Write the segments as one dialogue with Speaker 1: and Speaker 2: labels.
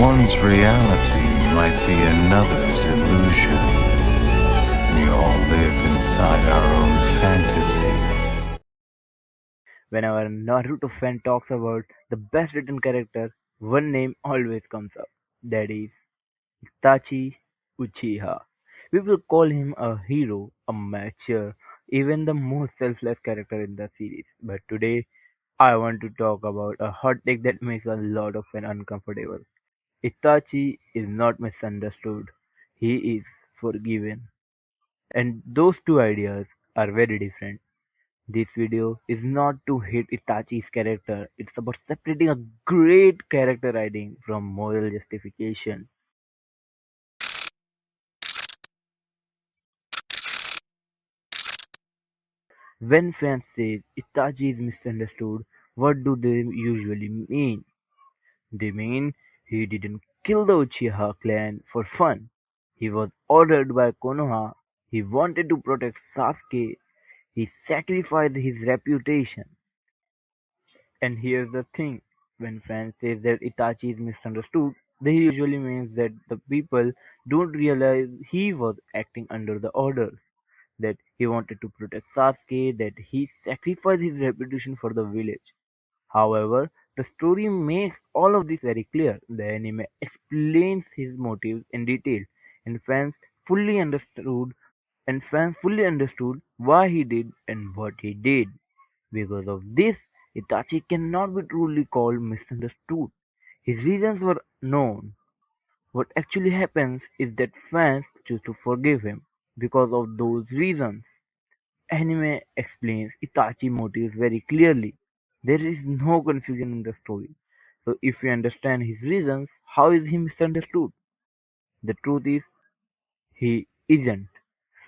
Speaker 1: One's reality might be another's illusion. We all live inside our own fantasies.
Speaker 2: Whenever Naruto fan talks about the best written character, one name always comes up. That is Itachi Uchiha. People call him a hero, a mature, even the most selfless character in the series. But today, I want to talk about a hot take that makes a lot of fans uncomfortable. Itachi is not misunderstood. He is forgiven. And those two ideas are very different. This video is not to hate Itachi's character, it's about separating a great character writing from moral justification. When fans say Itachi is misunderstood, what do they usually mean? They mean he didn't kill the Uchiha clan for fun. He was ordered by Konoha. He wanted to protect Sasuke. He sacrificed his reputation. And here's the thing, when fans say that Itachi is misunderstood, they usually means that the people don't realize he was acting under the orders, that he wanted to protect Sasuke, that he sacrificed his reputation for the village. However, the story makes all of this very clear. The anime explains his motives in detail, and fully understood fans fully understood why he did and what he did. Because of this, Itachi cannot be truly called misunderstood. His reasons were known. What actually happens is that fans choose to forgive him because of those reasons. Anime explains Itachi's motives very clearly. There is no confusion in the story. So if you understand his reasons, how is he misunderstood? The truth is, he isn't.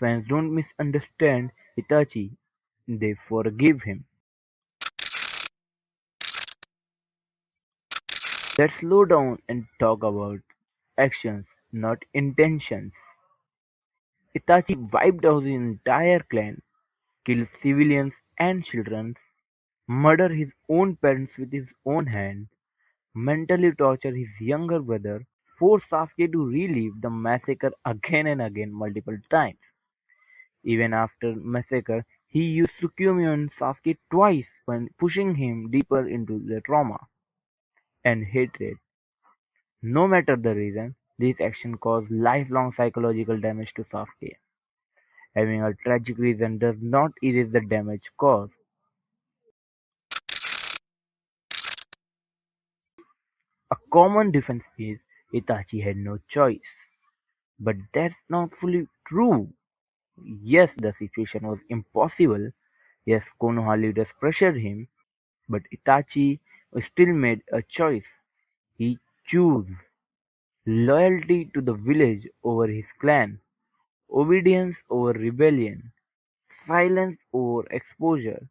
Speaker 2: Fans don't misunderstand Itachi, they forgive him. Let's slow down and talk about actions, not intentions. Itachi wiped out his entire clan, killed civilians and children, murdered his own parents with his own hand, mentally tortured his younger brother, forced Sasuke to relive the massacre again and again multiple times. Even after massacre, he used Tsukuyomi on Sasuke twice when pushing him deeper into the trauma and hatred. No matter the reason, this action caused lifelong psychological damage to Sasuke. Having a tragic reason does not erase the damage caused. A common defense is Itachi had no choice. But that's not fully true. Yes, the situation was impossible. Yes, Konoha leaders pressured him, but Itachi still made a choice. He chose loyalty to the village over his clan, obedience over rebellion, silence over exposure.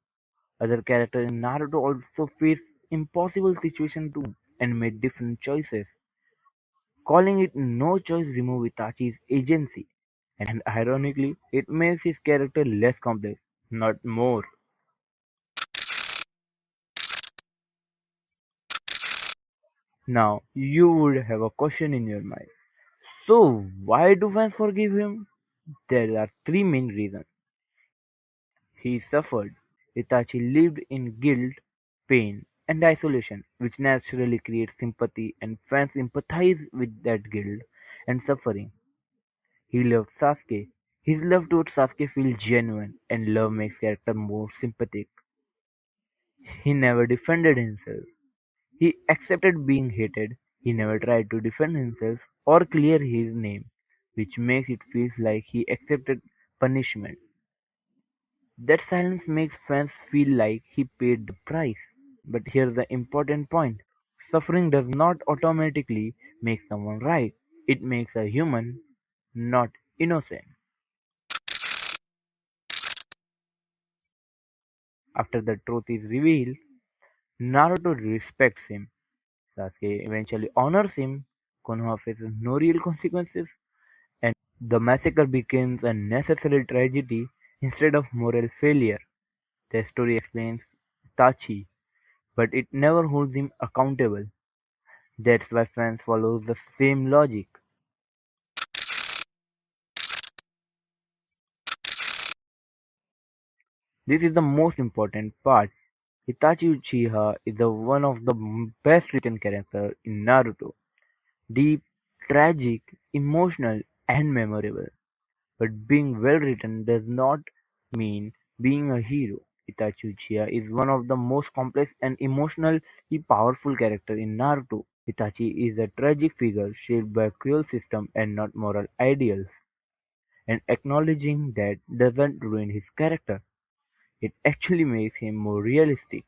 Speaker 2: Other characters in Naruto also faced impossible situations too and made different choices. Calling it no choice removes Itachi's agency, and ironically, it makes his character less complex, not more. Now, you would have a question in your mind. So, why do fans forgive him? There are three main reasons. He suffered. Itachi lived in guilt, pain, and isolation, which naturally creates sympathy, and fans empathize with that guilt and suffering. He loved Sasuke. His love towards Sasuke feels genuine, and love makes character more sympathetic. He never defended himself. He accepted being hated. He never tried to defend himself or clear his name, which makes it feel like he accepted punishment. That silence makes fans feel like he paid the price. But here's the important point. Suffering does not automatically make someone right. It makes a human, not innocent. After the truth is revealed, Naruto respects him. Sasuke eventually honors him. Konoha faces no real consequences, and the massacre becomes a necessary tragedy instead of moral failure. The story explains Tachi, but it never holds him accountable. That's why fans follow the same logic. This is the most important part. Itachi Uchiha is the one of the best written characters in Naruto. Deep, tragic, emotional, and memorable. But being well written does not mean being a hero. Itachi Uchiha is one of the most complex and emotionally powerful characters in Naruto. Itachi is a tragic figure shaped by a cruel system and not moral ideals. And acknowledging that doesn't ruin his character. It actually makes him more realistic.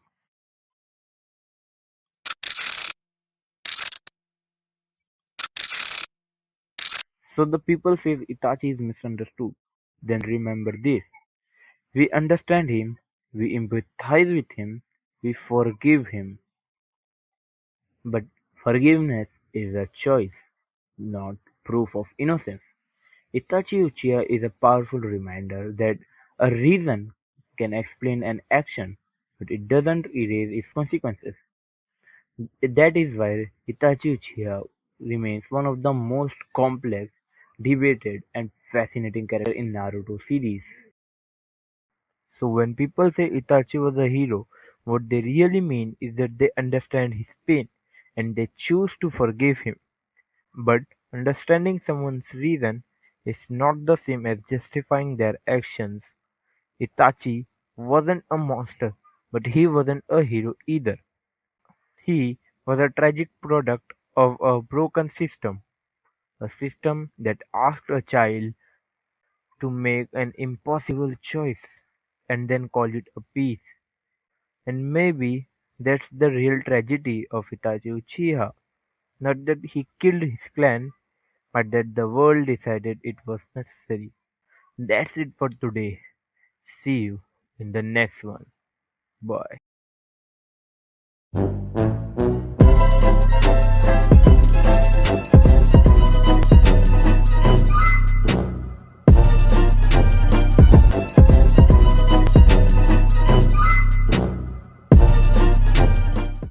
Speaker 2: So the people say Itachi is misunderstood. Then remember this. We understand him, we empathize with him, we forgive him. But forgiveness is a choice, not proof of innocence. Itachi Uchiha is a powerful reminder that a reason can explain an action, but it doesn't erase its consequences. That is why Itachi Uchiha remains one of the most complex, debated, and fascinating characters in Naruto series. So when people say Itachi was a hero, what they really mean is that they understand his pain and they choose to forgive him. But understanding someone's reason is not the same as justifying their actions. Itachi wasn't a monster, but he wasn't a hero either. He was a tragic product of a broken system, a system that asked a child to make an impossible choice and then called it a peace. And maybe that's the real tragedy of Itachi Uchiha. Not that he killed his clan, but that the world decided it was necessary. That's it for today. See you in the next one. Bye.